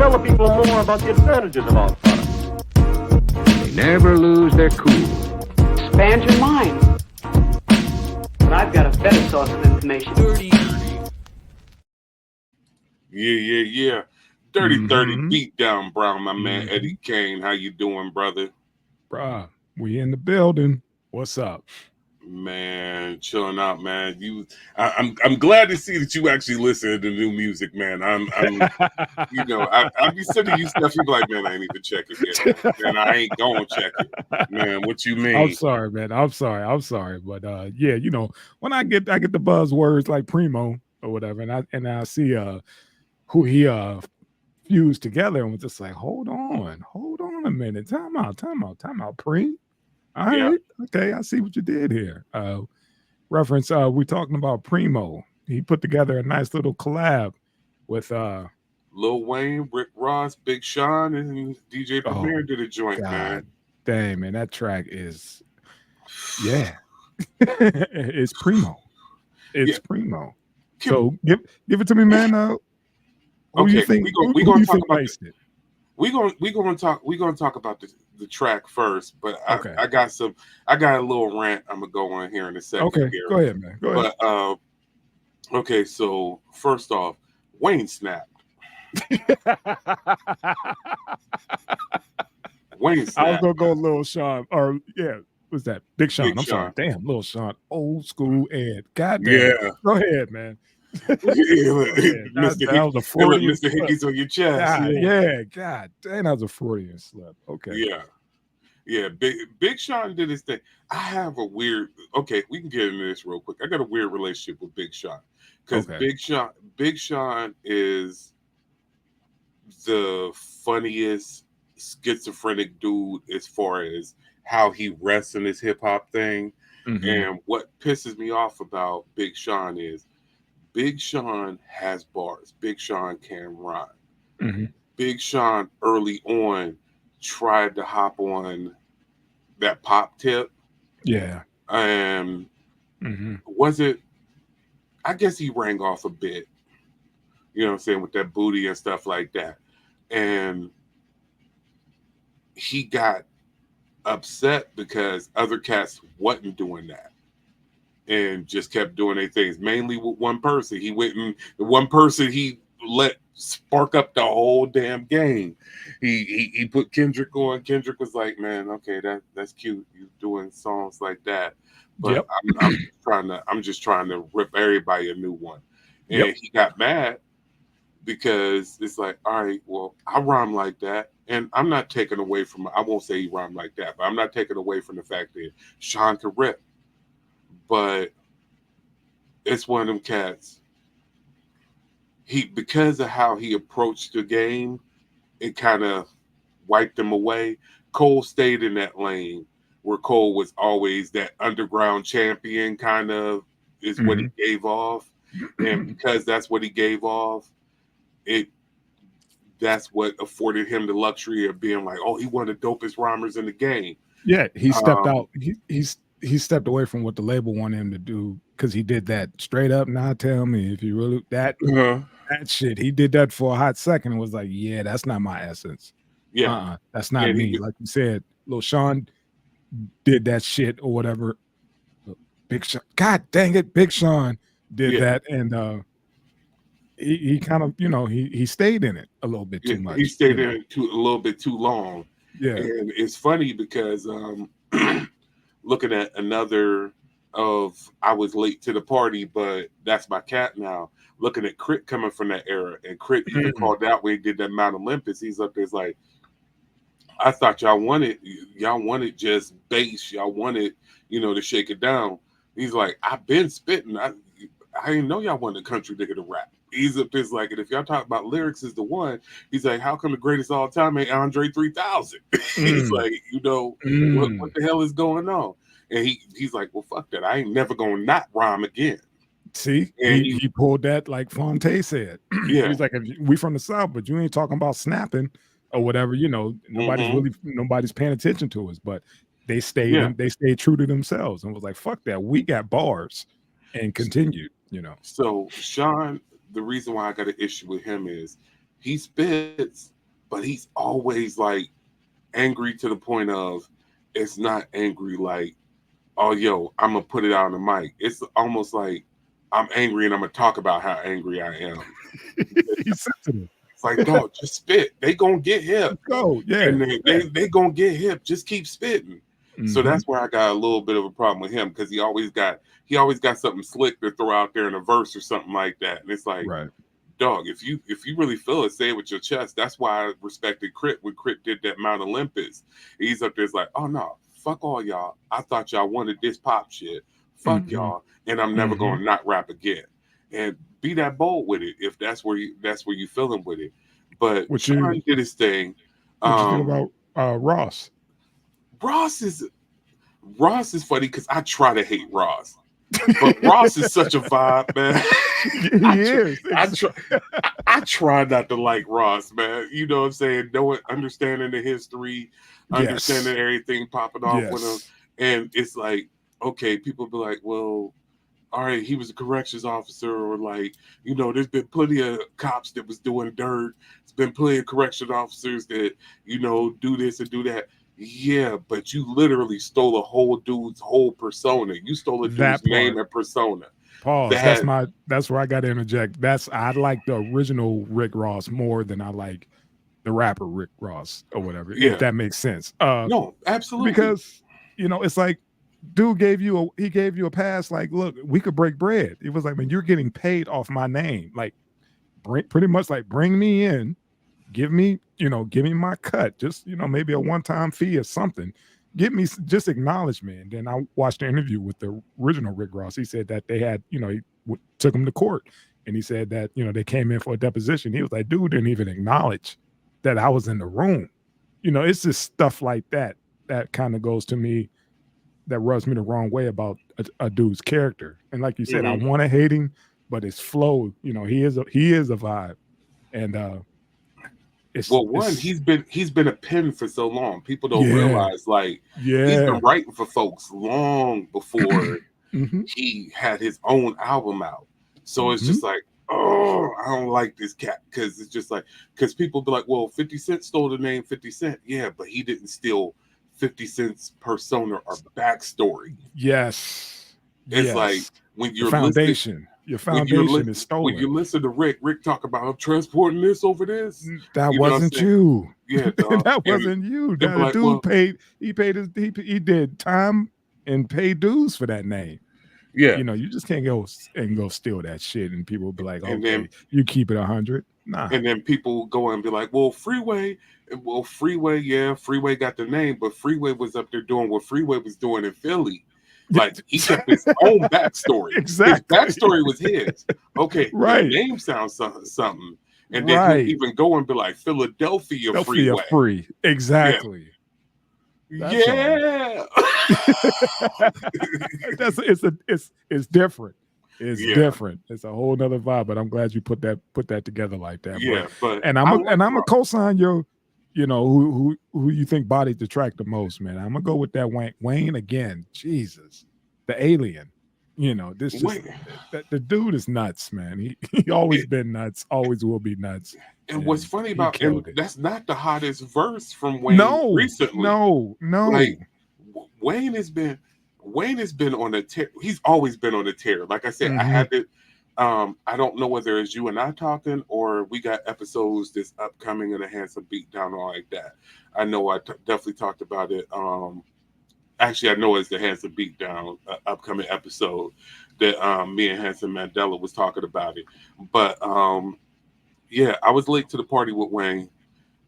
tell the people more about the advantages of our products. They never lose their cool. Expand your mind. But I've got a better source of information. Yeah. Dirty 30 Beatdown, Brown, my man. Eddie Kane, how you doing, brother? Bruh, we in the building. What's up? Man, chilling out, man. I'm glad to see that you actually listen to the new music, man. I'm I be sending you stuff. You be like, man, I ain't even check it yet. Man, I ain't gonna check it, man. What you mean? I'm sorry, man. I'm sorry, but yeah, when I get the buzzwords like Primo or whatever, and I see who he fused together, and was just like, hold on a minute, time out, Pre. All right, okay, I see what you did here. Reference, we're talking about Primo. He put together a nice little collab with Lil Wayne, Rick Ross, Big Sean, and DJ Premier did a joint, man. Dang, man, that track is, it's Primo. It's Primo. So give it to me, man. Who you think? We're gonna talk about it? We're gonna talk about the track first, but I got a little rant I'm gonna go on here in a second. Okay, here. Go ahead, man. Go ahead. But okay, so first off, Wayne snapped. Wayne snapped. I was gonna go Lil Sean, or what's that? Big Sean. I'm sorry. Damn, Lil Sean, old school Ed. God damn. Yeah. Go ahead, man. That was a Freudian slip. Mr. Hickey's on your chest. God damn, that was a Freudian slip. Okay. Yeah. Big Sean did his thing. I have a weird. Okay, we can get into this real quick. I got a weird relationship with Big Sean because Big Sean is the funniest schizophrenic dude as far as how he rests in his hip hop thing. And what pisses me off about Big Sean is Big Sean has bars. Big Sean can rhyme. Big Sean early on tried to hop on that pop tip. Yeah. And was it, I guess he rang off a bit, you know what I'm saying, with that booty and stuff like that. And he got upset because other cats wasn't doing that and just kept doing their things, mainly with one person. He went and the one person he let spark up the whole damn game. He put Kendrick on. Kendrick was like, man, okay, that's cute. You doing songs like that. But I'm just trying to rip everybody a new one. And he got mad because it's like, all right, well, I rhyme like that. And I'm not taking away from, I won't say he rhymed like that, but I'm not taking away from the fact that Sean could rip. But it's one of them cats. Because of how he approached the game, it kind of wiped him away. Cole stayed in that lane where Cole was always that underground champion kind of is what he gave off. And because that's what he gave off, that's what afforded him the luxury of being like, oh, he one of the dopest rhymers in the game. Yeah, he stepped out. He stepped away from what the label wanted him to do because he did that straight up. Now tell me if you really that shit. He did that for a hot second and was like, yeah, that's not my essence. Yeah, that's not me. Like you said, Lil Sean did that shit or whatever. Big Sean, God dang it, Big Sean did that, and he kind of, he stayed in it a little bit too much. He stayed in it a little bit too long. Yeah, and it's funny because looking at another of I was late to the party, but that's my cat now. Looking at Crit coming from that era, and Crit even called out when he did that Mount Olympus. He's up there, like, I thought y'all wanted just bass, y'all wanted, to shake it down. He's like, I've been spitting. I didn't know y'all wanted a country nigga to rap. He's up there like, and if y'all talk about lyrics is the one, he's like, how come the greatest all time ain't Andre 3000? He's like, what the hell is going on? And he's like, well, fuck that. I ain't never gonna not rhyme again. See, and he pulled that like Fonte said. Yeah, he's like, we from the South, but you ain't talking about snapping or whatever. Nobody's paying attention to us, but they stayed they stayed true to themselves and was like, fuck that. We got bars and continued. So Sean, the reason why I got an issue with him is he spits but he's always like angry to the point of it's not angry like, oh yo, I'm gonna put it out on the mic. It's almost like I'm angry and I'm gonna talk about how angry I am. He's sensitive. It's like, dog, just spit. They gonna get hip. Let's go. Yeah. And they gonna get hip. Just keep spitting. So Mhm. that's where I got a little bit of a problem with him, because he always got something slick to throw out there in a verse or something like that. And it's like, Right. dog, if you really feel it, say it with your chest. That's why I respected Crit when Crit did that Mount Olympus. He's up there, it's like, oh no, fuck all y'all. I thought y'all wanted this pop shit. Fuck y'all, and I'm never gonna not rap again. And be that bold with it if that's where you feeling with it. But Sean did his thing. What you think about Ross? Ross is funny because I try to hate Ross. But Ross is such a vibe, man. I try not to like Ross, man. You know what I'm saying? Understanding the history, understanding everything popping off with him. And it's like, okay, people be like, well, all right, he was a corrections officer, or like, you know, there's been plenty of cops that was doing dirt. There's been plenty of correction officers that, you know, do this and do that. Yeah, but you literally stole a whole dude's whole persona. You stole a dude's name and persona. Pause. That's where I got to interject. I like the original Rick Ross more than I like the rapper Rick Ross or whatever. Yeah. If that makes sense. No, absolutely. Because, you know, it's like, dude gave you a pass. Like, look, we could break bread. It was like, man, you're getting paid off my name. Like, pretty much like, bring me in, give me my cut. Just, you know, maybe a one-time fee or something. Just acknowledge me. And then I watched the interview with the original Rick Ross. He said that they had, you know, he took him to court, and he said that, you know, they came in for a deposition. He was like, dude didn't even acknowledge that I was in the room. You know, it's just stuff like that kind of goes to me, that rubs me the wrong way about a dude's character. And like you said, I want to hate him, but his flow, you know, he is a vibe. And he's been a pen for so long. People don't realize, like, he's been writing for folks long before he had his own album out. So it's just like, oh, I don't like this cat, because it's just like, because people be like, well, 50 Cent stole the name 50 Cent. Yeah, but he didn't steal 50 Cent's persona or backstory. Yes. It's like, when your foundation is stolen. When you listen to Rick talk about, I'm transporting this over this. That wasn't you. Yeah, that wasn't you. That like, dude he did time and paid dues for that name. Yeah. You know, you just can't go steal that shit, and people will be like, okay, you keep it 100. Nah. And then people go and be like, well, Freeway got the name, but Freeway was up there doing what Freeway was doing in Philly. Like, he kept his own backstory. Exactly. His backstory was his. Okay, right. The name sounds something. And then he'll even go and be like, Philadelphia Freeway. Free. Exactly. Yeah. It's different. It's different. It's a whole nother vibe. But I'm glad you put that together like that. Yeah, but I'm a co-sign your, you know, who you think bodied the track the most, man. I'm gonna go with that Wayne again. Jesus, the alien. You know, the dude is nuts, man. He always been nuts, always will be nuts. And what's funny about that's not the hottest verse from Wayne recently. No. Like, Wayne has been on a tear. He's always been on a tear. Like I said, I had it. I don't know whether it's you and I talking, or we got episodes that's upcoming in a Handsome Beatdown or like that. I know I definitely talked about it. Actually, I know it's the Handsome Beatdown upcoming episode that me and Handsome Mandela was talking about it. But yeah, I was late to the party with Wayne,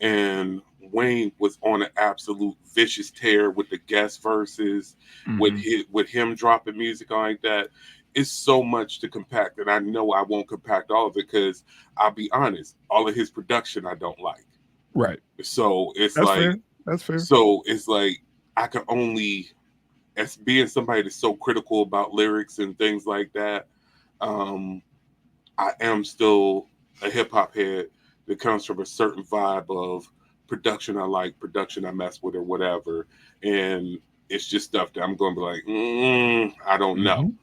and Wayne was on an absolute vicious tear with the guest verses, with him dropping music like that. It's so much to compact that I know I won't compact all of it, because I'll be honest, all of his production I don't like. Right. So it's That's fair. So it's like, I can only, as being somebody that's so critical about lyrics and things like that, I am still a hip hop head that comes from a certain vibe of production I like, production I mess with, or whatever. And it's just stuff that I'm going to be like, I don't know.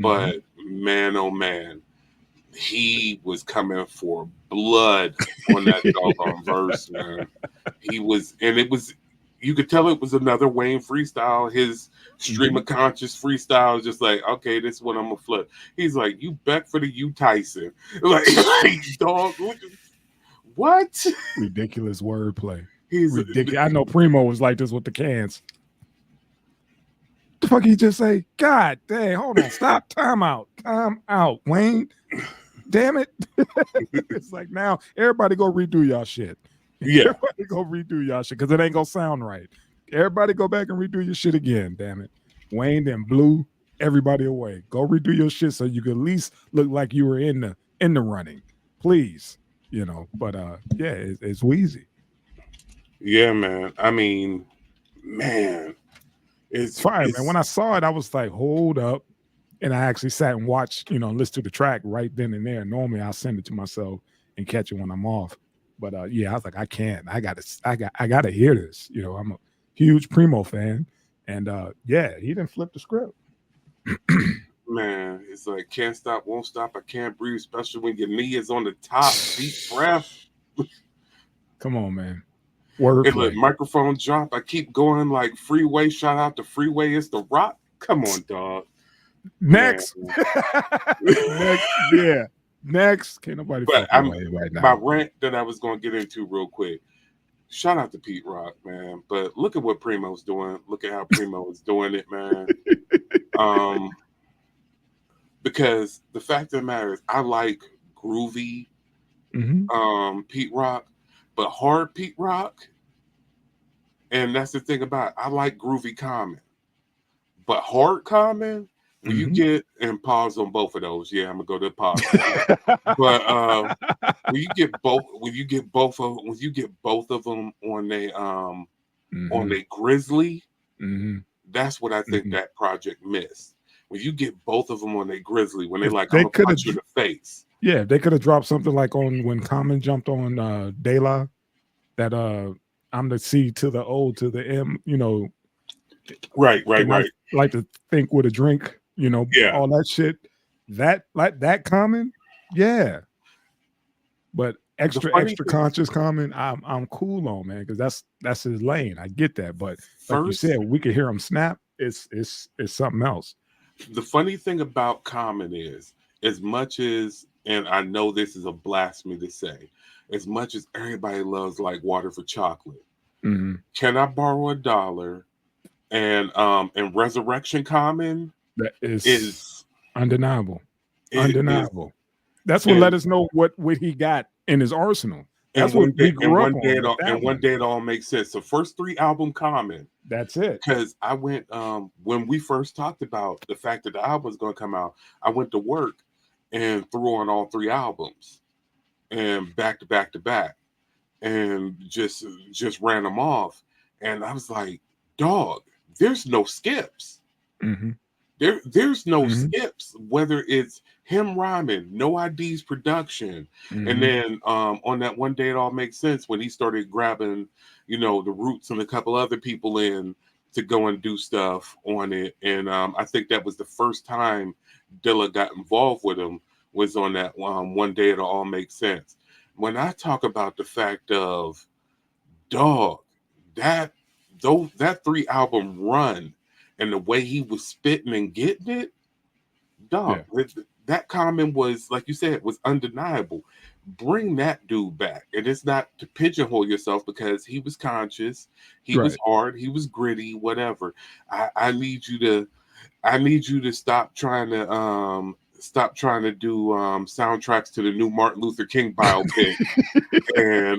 But man, oh man, he was coming for blood on that doggone verse, man. He was, and it was, you could tell it was another Wayne freestyle. His stream of conscious freestyle is just like, okay, this is what I'm gonna flip. He's like, you bet for the U Tyson, like dog. What? Ridiculous wordplay. He's ridiculous. I know Primo was like this with the cans. The fuck he just say? God dang, hold on, stop, time out, Wayne. Damn it. It's like now everybody go redo y'all shit. Yeah. Everybody go redo y'all shit because it ain't gonna sound right. Everybody go back and redo your shit again, damn it. Wayne then blew everybody away. Go redo your shit so you can at least look like you were in the running. Please. You know, but yeah, it's Wheezy. Yeah, man. I mean, man. It's fire, man. When I saw it, I was like, hold up. And I actually sat and watched, listen to the track right then and there. Normally I'll send it to myself and catch it when I'm off. But yeah, I was like, I can't. I gotta hear this. I'm a huge Primo fan. And yeah, he didn't flip the script. Man, it's like can't stop, won't stop, I can't breathe, especially when your knee is on the top. Deep breath. Come on, man. Word like microphone drop. I keep going like Freeway. Shout out to Freeway. It's the Rock. Come on, dog. Next. Next. Yeah. Next. Can't nobody fuck right now. My rant that I was going to get into real quick. Shout out to Pete Rock, man. But look at what Primo's doing. Look at how Primo is doing it, man. Because the fact of the matter is, I like groovy Pete Rock. But hard Pete Rock, and that's the thing about it, I like groovy Common. But hard Common, when you get, and pause on both of those, yeah, I'm gonna go to pause. But when you get both of them on they Grizzly, that's what I think that project missed. When you get both of them on their Grizzly, when they're like, I'm gonna punch you in the face. Yeah, they could have dropped something like on when Common jumped on De La, that I'm the C to the O to the M, Right. Like to think with a drink, yeah, all that shit. That like that Common, yeah. But extra conscious Common, I'm cool on, man, because that's his lane. I get that, but like you said, we could hear him snap. It's something else. The funny thing about Common is, as much as, and I know this is a blasphemy to say, as much as everybody loves like Water for Chocolate, can I borrow $1? And Resurrection Common that is undeniable. Undeniable. That's what let us know what he got in his arsenal. That's what we grew up on. And one day it all makes sense. The first 3 album Common. That's it. Because I went when we first talked about the fact that the album was going to come out, I went to work and threw on all 3 albums and back to back to back and just ran them off. And I was like, dog, there's no skips. There's no skips, whether it's him rhyming, No ID's production. And then on that One Day It All Makes Sense, when he started grabbing, the Roots and a couple other people in to go and do stuff on it. And I think that was the first time Dilla got involved with him, was on that One Day It All Makes Sense. When I talk about the fact of, dog, that 3 album run and the way he was spitting and getting it, dog, that Common was, like you said, was undeniable. Bring that dude back. And it's not to pigeonhole yourself, because he was conscious, he was hard, he was gritty, whatever. I need you to stop trying to do soundtracks to the new Martin Luther King biopic. And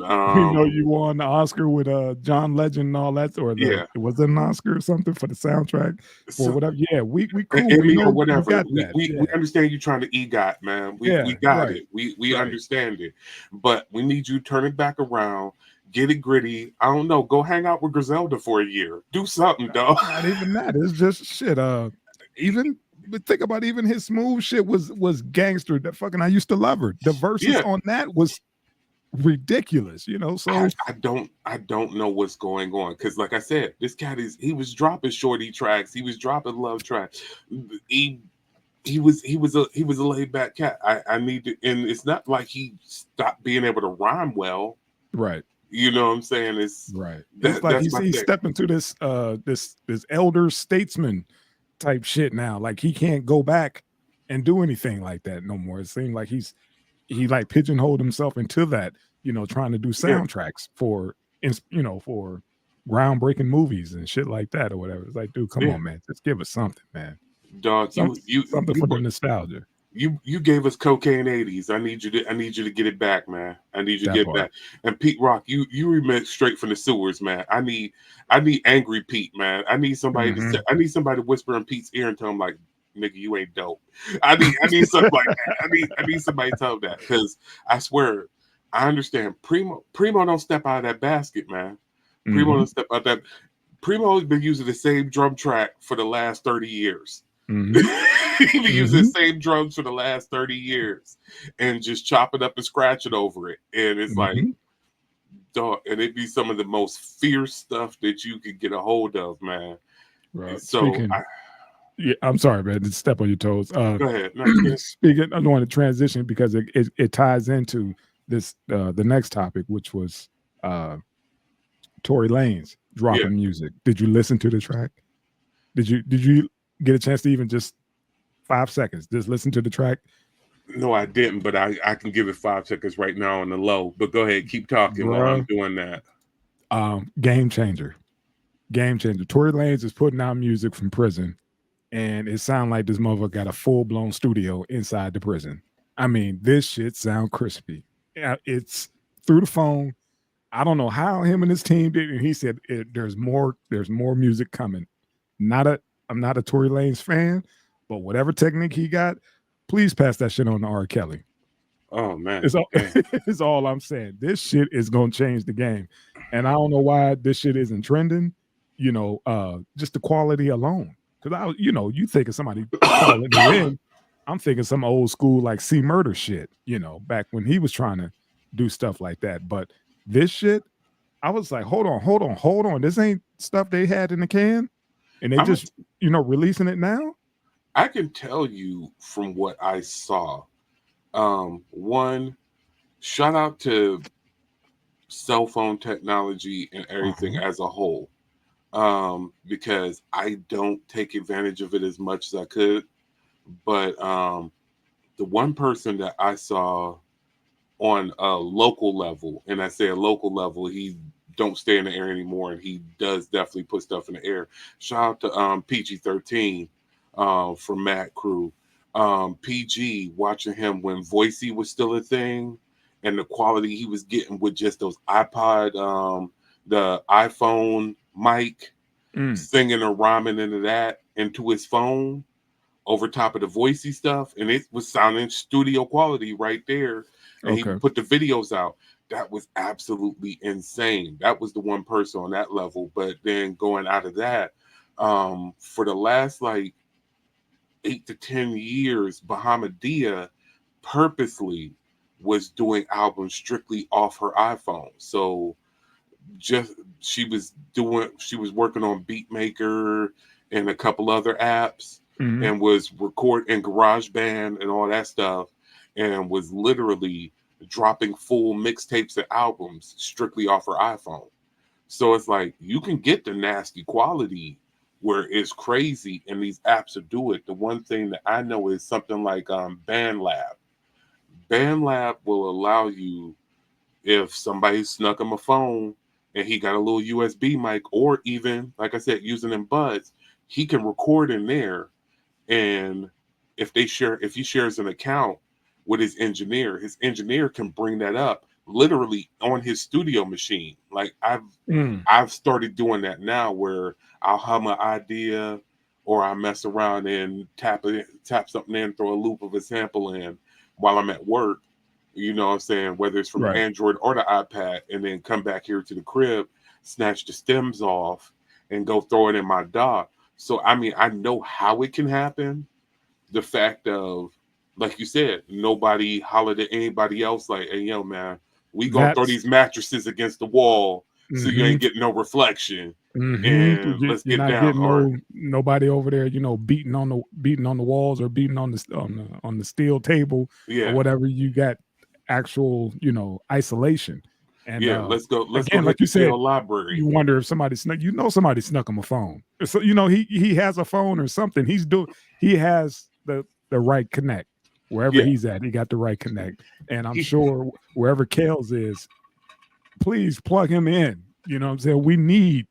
you won the Oscar with John Legend and all that, or was it an Oscar or something for the soundtrack or whatever? Yeah, we cool. We know, or whatever. We understand you trying to EGOT, man. We got it. We understand it, but we need you to turn it back around. Get it gritty. I don't know. Go hang out with Griselda for a year. Do something, dog. Not even that. It's just shit. But think about even his smooth shit was gangster. That fucking I used to love her. The verses on that was ridiculous, So I don't know what's going on, because like I said, this cat he was dropping shorty tracks, he was dropping love tracks. he was a laid back cat. I need to, and it's not like he stopped being able to rhyme well. Right. You know what I'm saying? It's Right. It's like that's my he's thing. stepping to this this elder statesman type shit now. Like he can't go back and do anything like that no more. It seems like he like pigeonholed himself into that, trying to do Yeah. soundtracks for for groundbreaking movies and shit like that or whatever. It's like, dude, come Yeah. on, man. Just give us something, man. Dog, Something for the nostalgia. you gave us cocaine 80s. I need you to get it back, man. I need you to That get it part. back. And Pete Rock, you remix straight from the sewers, man. I need angry Pete, man. I need somebody to whisper in Pete's ear and tell him like, nigga, you ain't dope. I need something like that. I need somebody to tell him that, because I swear, I understand. Primo don't step out of that basket, man. Primo don't step out that. Primo's been using the same drum track for the last 30 years. He been using the same drums for the last 30 years and just chop it up and scratch it over it. And it's like, dog, and it'd be some of the most fierce stuff that you could get a hold of, man. So I'm sorry, man, to step on your toes. Go ahead. No, speaking, I don't want to transition because it ties into this the next topic, which was Tory Lanez dropping music. Did you listen to the track? Did you get a chance to even just 5 seconds just listen to the track? No, I didn't, but I can give it 5 seconds right now on the low. But go ahead, keep talking while I'm doing that. Game changer. Tory Lanez is putting out music from prison, and it sounds like this motherfucker got a full-blown studio inside the prison. I mean, this shit sound crispy. Yeah, it's through the phone. I don't know how him and his team did, and he said there's more music coming. I'm not a Tory Lanez fan, but whatever technique he got, please pass that shit on to R. Kelly. Oh man, it's all I'm saying. This shit is gonna change the game, and I don't know why this shit isn't trending. Just the quality alone. Because you think of somebody calling you in, I'm thinking some old school like C Murder shit. Back when he was trying to do stuff like that. But this shit, I was like, hold on. This ain't stuff they had in the can, and they just releasing it now. I can tell you from what I saw. One, shout out to cell phone technology and everything as a whole, because I don't take advantage of it as much as I could. But the one person that I saw on a local level, and I say a local level, he don't stay in the air anymore, and he does definitely put stuff in the air. Shout out to PG-13 from Mad Crew. PG, watching him when Voicey was still a thing, and the quality he was getting with just those iPod, the iPhone mic, singing or rhyming into his phone over top of the Voicey stuff, and it was sounding studio quality right there. And he put the videos out. That was absolutely insane. That was the one person on that level. But then going out of that, for the last like 8 to 10 years, Bahamadia purposely was doing albums strictly off her iPhone. So she was working on Beatmaker and a couple other apps, and was recording GarageBand and all that stuff, and was literally dropping full mixtapes and albums strictly off her iPhone. So it's like you can get the nasty quality where it's crazy, and these apps will do it. The one thing that I know is something like BandLab. BandLab will allow you, if somebody snuck him a phone and he got a little USB mic, or even, like I said, using them buds, he can record in there. And if he shares an account with his engineer can bring that up literally on his studio machine. Like I've started doing that now, where I'll hum an idea, or I mess around and tap something in, throw a loop of a sample in while I'm at work. You know what I'm saying? Whether it's from the Android or the iPad, and then come back here to the crib, snatch the stems off, and go throw it in my dock. So, I mean, I know how it can happen. The fact of, like you said, nobody hollered at anybody else like, hey, yo, man, we going to throw these mattresses against the wall so you ain't getting no reflection. Mm-hmm. And let's You're get not down getting nobody over there, beating on the walls or beating on the steel table or Yeah, whatever. You got actual, isolation. And yeah. Let's go again, hit like the you said, jail library. you wonder if somebody somebody snuck him a phone. So he has a phone or something. He has the right connect wherever Yeah, he's at. He got the right connect, and I'm he, sure wherever Kales is, please plug him in. You know what I'm saying? We need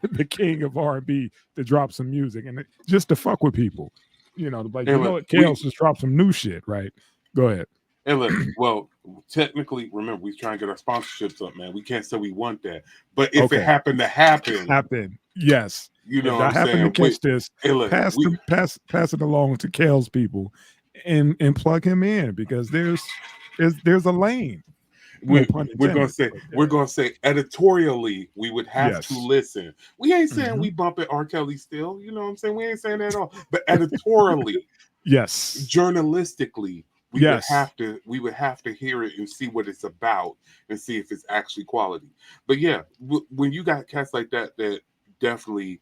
the king of R&B to drop some music and just to fuck with people. Like, and look, what? Kales just dropped some new shit, right? Go ahead. and look. Well, technically, remember we try and get our sponsorships up, man. We can't say we want that, but if it Okay. happened to happen, Yes. you know If what I I'm happen to saying. catch this, Hey, look, pass it along to Kales people and plug him in because there's a lane. No pun we're gonna intended. say But we're gonna say editorially we would have to yes. listen. We ain't saying Mhm. we bump at R. Kelly still, you know what I'm saying? We ain't saying that at all. But editorially, Yes. journalistically, Yes. we would have to hear it and see what it's about and see if it's actually quality. But yeah, when you got cats like that definitely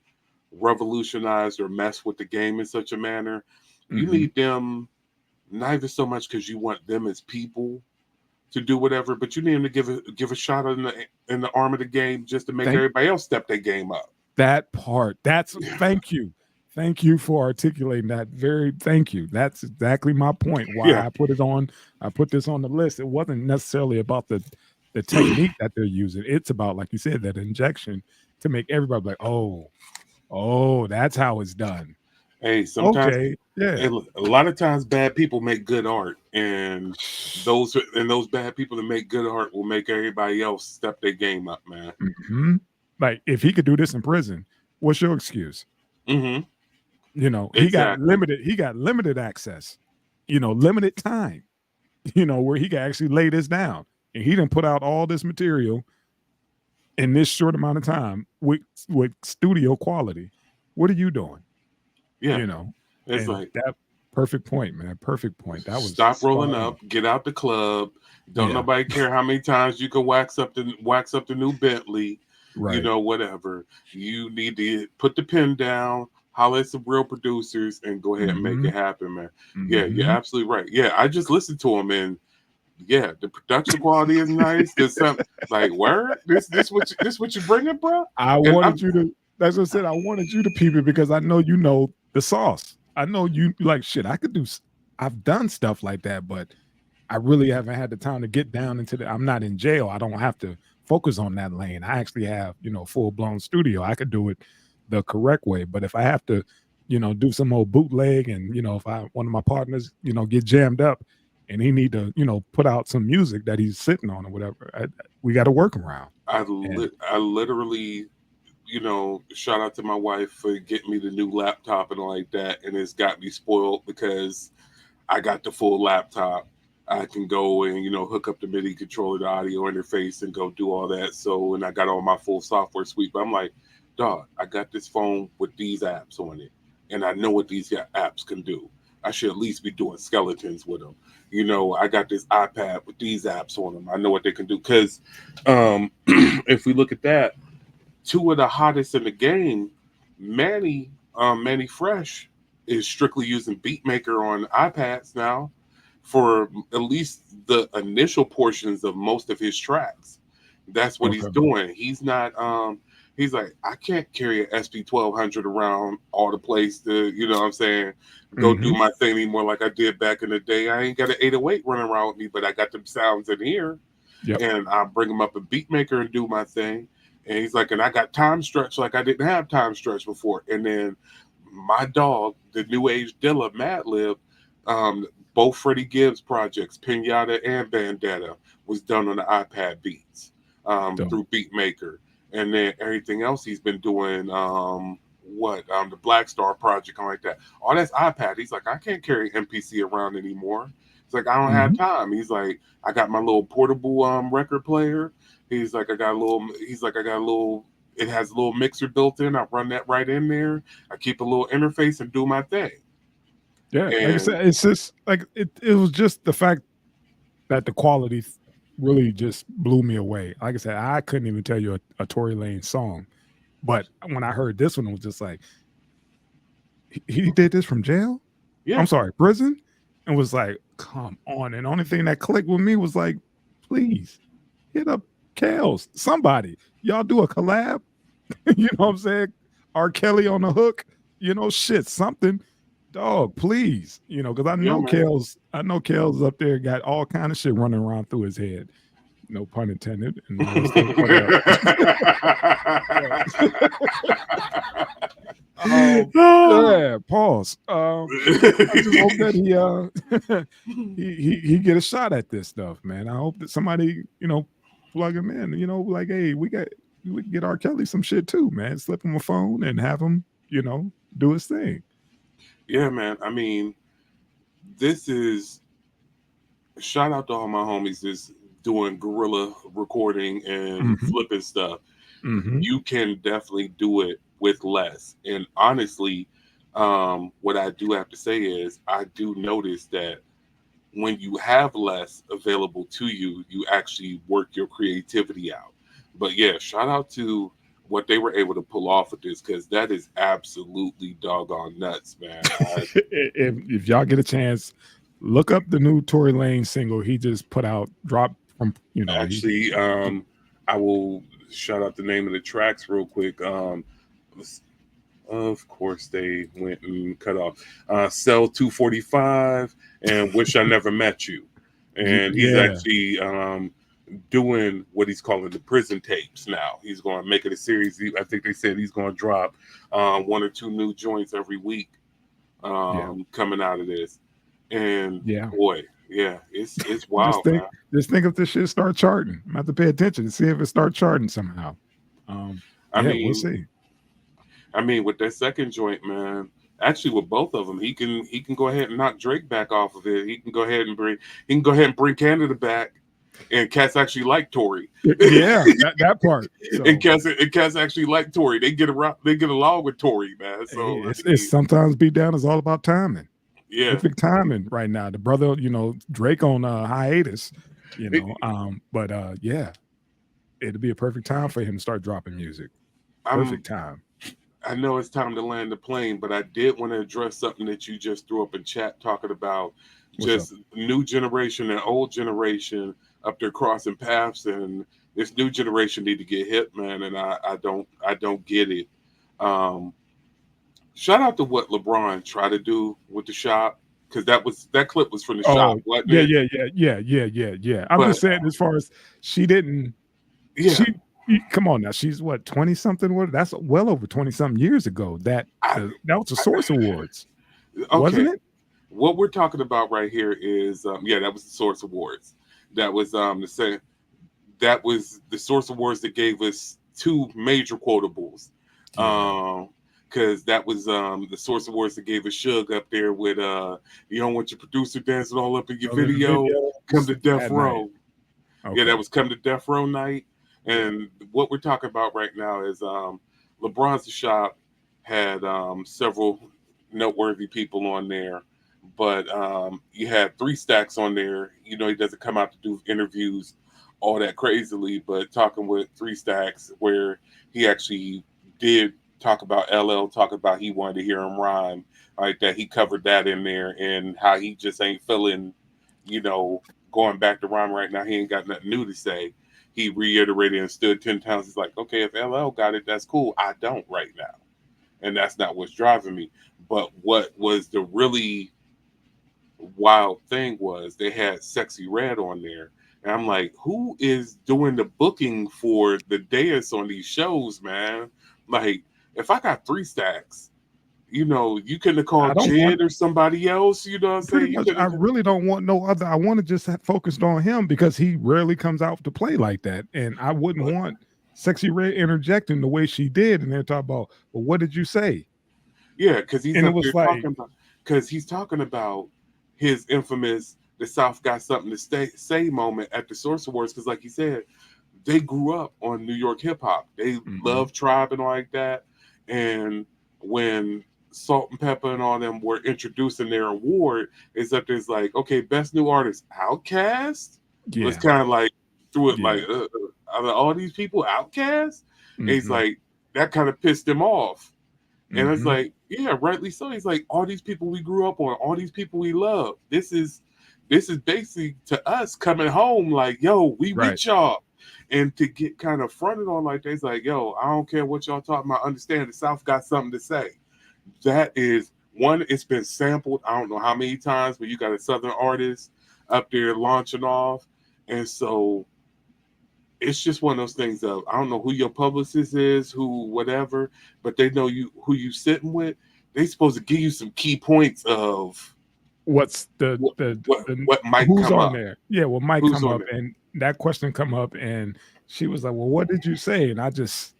revolutionized or mess with the game in such a manner, you Mhm. need them not even so much because you want them as people to do whatever, but you need them to give a shot in the arm of the game just to make Thank everybody else step their game up. that part. Thank you. Thank you for articulating that. Thank you. That's exactly my point. Why Yeah, I put this on the list. It wasn't necessarily about the technique that they're using. It's about, like you said, that injection to make everybody like, oh, that's how it's done. hey, sometimes Okay. Yeah. a lot of times bad people make good art, and those bad people that make good art will make everybody else step their game up, man. Mhm. Like, if he could do this in prison, what's your excuse? Mm-hmm. Exactly. He got limited access, limited time, where he can actually lay this down. And he didn't put out all this material in this short amount of time with studio quality. What are you doing? Yeah, You know, it's and like that perfect point, man. Perfect point. That was stop spot rolling on. up, get out the club. Don't Yeah. nobody care how many times you can wax up the new Bentley, Right. whatever. You need to put the pen down, holler at some real producers, and go ahead and make Mm-hmm. it happen, man. Yeah, you're Mm-hmm. absolutely right. Yeah, I just listened to him, and yeah, the production quality is nice. There's some like word. This what you bringing, bro? I And wanted I'm you to. That's what I said. I wanted you to peep it because I know you know the sauce. I know you like shit. I could do. I've done stuff like that, but I really haven't had the time to get down into the. I'm not in jail. I don't have to focus on that lane. I actually have, full blown studio. I could do it the correct way. But if I have to, do some old bootleg, and if one of my partners, get jammed up, and he need to, put out some music that he's sitting on or whatever, we got to work around. And I literally, shout out to my wife for getting me the new laptop and all like that, and it's got me spoiled because I got the full laptop. I can go and hook up the MIDI controller, the audio interface, and go do all that. So, and I got all my full software suite. But I'm like, dog, I got this phone with these apps on it, and I know what these apps can do. I should at least be doing skeletons with them. I got this iPad with these apps on them. I know what they can do. Because if we look at that, two of the hottest in the game, Manny Fresh is strictly using Beatmaker on iPads now for at least the initial portions of most of his tracks. That's what he's okay. doing. He's not he's like, I can't carry an SP 1200 around all the place to, what I'm saying, go do Mm-hmm. my thing anymore like I did back in the day. I ain't got an 808 running around with me, but I got them sounds in here. Yep. And I bring them up in Beatmaker and do my thing. And he's like, and I got time stretch like I didn't have time stretch before. And then my dog, the new age Dilla, Madlib, both Freddie Gibbs projects, Pinata and Bandana, was done on the iPad beats So, through Beatmaker. And then everything else he's been doing, the Black Star project, and like that. All that's iPad. He's like, I can't carry MPC around anymore. It's like, I don't have mhm. time. He's like, I got my little portable record player. He's like, I got a little, it has a little mixer built in. I run that right in there. I keep a little interface and do my thing. Yeah, like I And said, it's just like it was just the fact that the quality really just blew me away. Like I said, I couldn't even tell you a Tory Lanez song, but when I heard this one, it was just like he did this from jail. Yeah, I'm sorry, prison, and was like, come on. And the only thing that clicked with me was like, please hit up Kels, somebody. Y'all do a collab. You know what I'm saying? R. Kelly on the hook. You know, shit, something. Dog, please. You know, because yeah, man. I know Kels up there got all kind of shit running around through his head. No pun intended, and all this stuff. Yeah, pause. I just hope that he get a shot at this stuff, man. I hope that somebody, plug him in. Like, hey, we can get R. Kelly some shit too, man. Slip him a phone and have him, do his thing. Yeah, man. I mean, this is shout out to all my homies that's doing guerrilla recording and Mhm. flipping stuff. Mhm. You can definitely do it with less. And honestly, what I do have to say is I do notice that when you have less available to you, you actually work your creativity out. But yeah, shout out to what they were able to pull off with this because that is absolutely doggone nuts, man. If y'all get a chance, look up the new Tory Lanez single he just put out, drop from, Actually, I will shout out the name of the tracks real quick. Of course, they went and cut off Cell 245 and Wish I Never Met You. And he's yeah. actually doing what he's calling the prison tapes now. He's going to make it a series. I think they said he's going to drop one or two new joints every week Yeah. coming out of this. And Yeah. boy, yeah, it's Just wild, think, man. just think if this shit start charting. I'm have to pay attention to see if it start charting somehow. I Yeah, we'll mean, see. with that second joint, man. Actually, with both of them, he can go ahead and knock Drake back off of it. He can go ahead and bring Canada back, and cats actually like Tory. Yeah, that part. So, And cats actually like Tory. They get along with Tory, man. So hey, it's sometimes Beatdown is all about timing. yeah, Perfect timing right now. The brother, Drake on hiatus, but yeah, it'd be a perfect time for him to start dropping music. I'm Perfect time. I know it's time to land the plane, but I did want to address something that you just threw up in chat talking about What's up? just new generation and old generation up there crossing paths, and this new generation need to get hip, man. And I don't get it. Um, Shout out to what LeBron tried to do with the shop because that clip was from the shop, Oh, wasn't yeah, it? yeah, yeah, yeah, yeah, yeah. I'm But just saying, as far as she didn't, yeah, she come on now, she's what, 20 something? What, that's well over 20 something years ago. That I, that was the Source Awards, okay. wasn't it? What we're talking about right here is that was the Source Awards. That was the same. That was the Source Awards that gave us two major quotables. Yeah. Because that was the Source Awards that gave us Suge up there with you don't want your producer dancing all up in your Other video. Come videos to Death that night. Row. Yeah, Okay. that was Come to Death Row night. And what we're talking about right now is LeBron's The Shop had several noteworthy people on there, but you had Three Stacks on there. You know, he doesn't come out to do interviews all that crazily, but talking with Three Stacks, where he actually did talk about LL, talk about he wanted to hear him rhyme, like that. He covered that in there and how he just ain't feeling, going back to rhyme right now. He ain't got nothing new to say. He reiterated and stood 10 times. He's like, okay, if LL got it, that's cool. I don't right now. And that's not what's driving me. But what was the really wild thing was they had Sexy Red on there. And I'm like, who is doing the booking for the dais on these shows, man? Like, if I got Three Stacks, you couldn't have I called don't want Jed or somebody else. You know what I'm pretty saying? You much. I couldn't. really don't want no other. I want to just have focused on him because he rarely comes out to play like that, and I wouldn't want Sexy Red interjecting the way she did, and they're talking about, well, what did you say? Yeah, because he's And it up was there like, talking about his infamous "the South got something to say" moment at the Source Awards. Because, like he said, they grew up on New York hip hop. They mhm. love Tribe and all like that. And when Salt and Pepper and all them were introducing their award, it's up there's like, okay, best new artist, Outkast. Was Yeah, kind of like, threw it Yeah. like, out of all these people, Outkast? And he's Mhm. like, that kind of pissed him off. And it's Mhm. like, yeah, rightly so. He's like, all these people we grew up on, all these people we love. This is basically to us coming home. Like, yo, we Right. with y'all. And to get kind of fronted on like that, it's like, yo, I don't care what y'all talking about. Understand the South got something to say. That is one. It's been sampled. I don't know how many times, but you got a Southern artist up there launching off, and so it's just one of those things of I don't know who your publicist is, who whatever, but they know you who you sitting with. They supposed to give you some key points of What's what what might who's come on up. there? Yeah, what might Who's come on up, there? and that question come up, and she was like, "Well, what did you say?" And I just,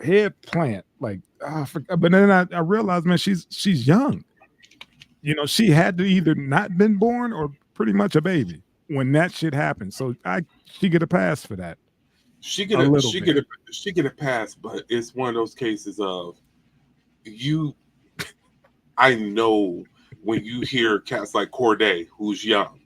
head plant like, but then I realized, man, she's young. She had to either not been born or pretty much a baby when that shit happened. So she get a pass for that a little She bit. get a she get a pass, but it's one of those cases of you. I know when you hear cats like Corday, who's young.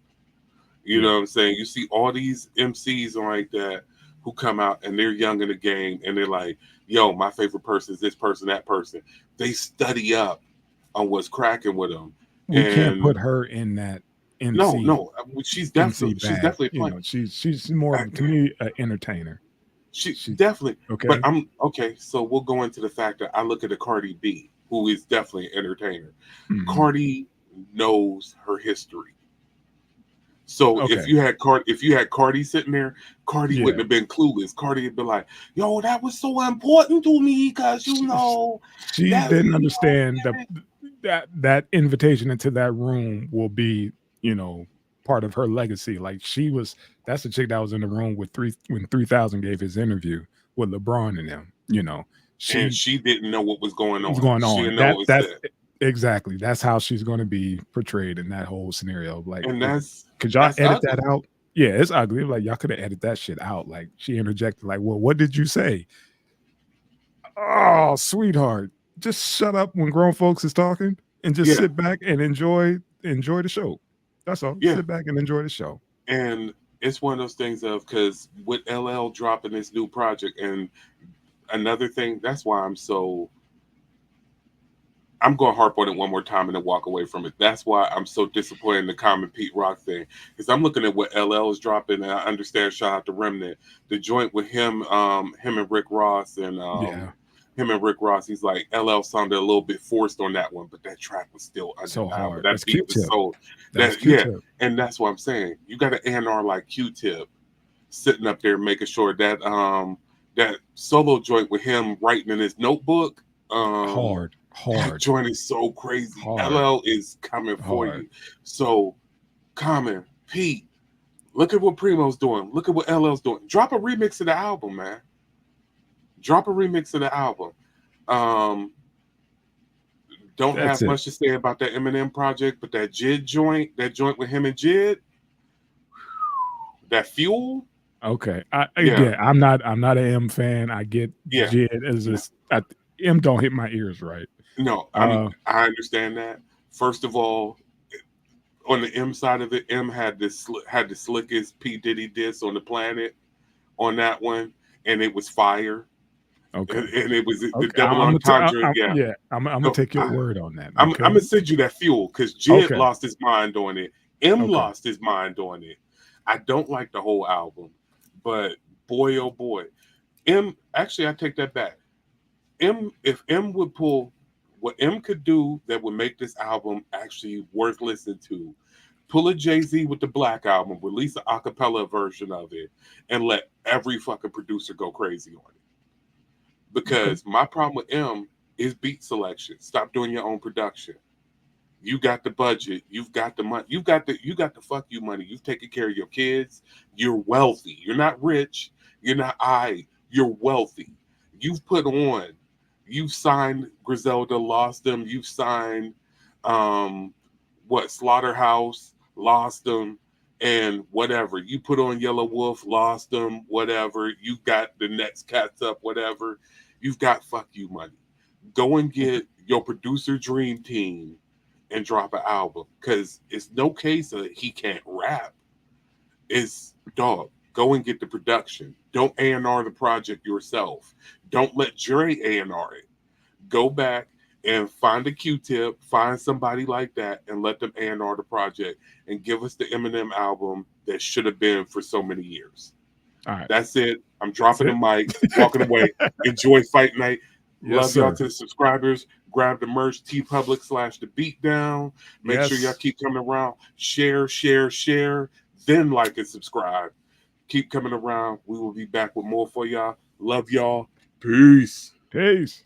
You Yeah. know what I'm saying? You see all these MCs like that who come out and they're young in the game and they're like, yo, my favorite person is this person, that person. They study up on what's cracking with them. We can't And put her in that no, MC no, she's MC she's bag. definitely playing. She's more of to me an entertainer. She She definitely, but okay. I'm okay. So we'll go into the fact that I look at a Cardi B, who is definitely an entertainer. Mhm. Cardi knows her history. So Okay. if you had Cardi sitting there, Cardi Yeah. wouldn't have been clueless. Cardi would be like, "Yo, that was so important to me because you know She that." didn't understand that invitation into that room will be, part of her legacy. Like that's the chick that was in the room with when 3000 gave his interview with LeBron and them. And She she didn't know what was going what's on. going She on. didn't know what was That's said, exactly that's how she's going to be portrayed in that whole scenario. Like, and could y'all that's edit ugly. that out? Yeah, it's ugly. Like y'all could have edited that shit out. Like she interjected, like, "Well, what did you say?" Oh, sweetheart, just shut up when grown folks is talking and just Yeah, sit back and enjoy the show. That's all. yeah, Sit back and enjoy the show. and it's one of those things of because with LL dropping this new project and another thing, that's why I'm going to harp on it one more time and then walk away from it. That's why I'm so disappointed in the Common Pete Rock thing. Because I'm looking at what LL is dropping, and I understand, shout out to Remnant, the joint with him and Rick Ross, and Yeah, he's like, LL sounded a little bit forced on that one, but that track was still so undeniable. hard. That That's beat was Q-Tip. so, That's yeah. Q-Tip. And that's what I'm saying. You got an A&R like Q-Tip sitting up there making sure that that solo joint with him writing in his notebook, Hard, that hard, joint is so crazy. hard, LL is coming for hard. you. So, Common, Pete, look at what Primo's doing. Look at what LL's doing. Drop a remix of the album, man. Drop a remix of the album. Um, don't That's have it. much to say about that Eminem project, but that Jid joint, that joint with him and Jid, that Fuel, Okay. yeah, Again, I'm not an M fan. I get yeah. Jid as this. M don't hit my ears right. No, Uh, I understand that. First of all, on the M side of it, M had the slickest P Diddy diss on the planet on that one, and it was fire, okay. and it was the Okay. double entendre. Yeah, Yeah. I'm gonna so take your word on that. I'm Okay. gonna send you that Fuel because Jid Okay. lost his mind on it. M Okay. lost his mind on it. I don't like the whole album, but boy oh boy, M. Actually, I take that back. If M would pull what M could do that would make this album actually worth listening to, pull a Jay-Z with the Black Album, release an acapella version of it, and let every fucking producer go crazy on it. Okay. Because my problem with M is beat selection. Stop doing your own production. You got the budget. You've got the money. You got the fuck you money. You've taken care of your kids. You're wealthy. You're not rich. You're not You're wealthy. You've put on. You've signed Griselda, lost them. You've signed Slaughterhouse, lost them, and whatever. You put on Yellow Wolf, lost them, whatever. You got the next cats up, whatever. You've got fuck you money. Go and get your producer dream team and drop an album because it's no case of he can't rap. It's dog. Go and get the production. Don't A&R the project yourself. Don't let Dre A&R it. Go back and find a Q-Tip, find somebody like that, and let them A&R the project and give us the Eminem album that should have been for so many years. All right. That's it. I'm dropping the mic, walking away. Enjoy Fight Night. Love y'all to the subscribers. Grab the merch, TeePublic / the Beatdown. Make sure y'all keep coming around. Share, then like and subscribe. Keep coming around. We will be back with more for y'all. Love y'all. Peace. Peace.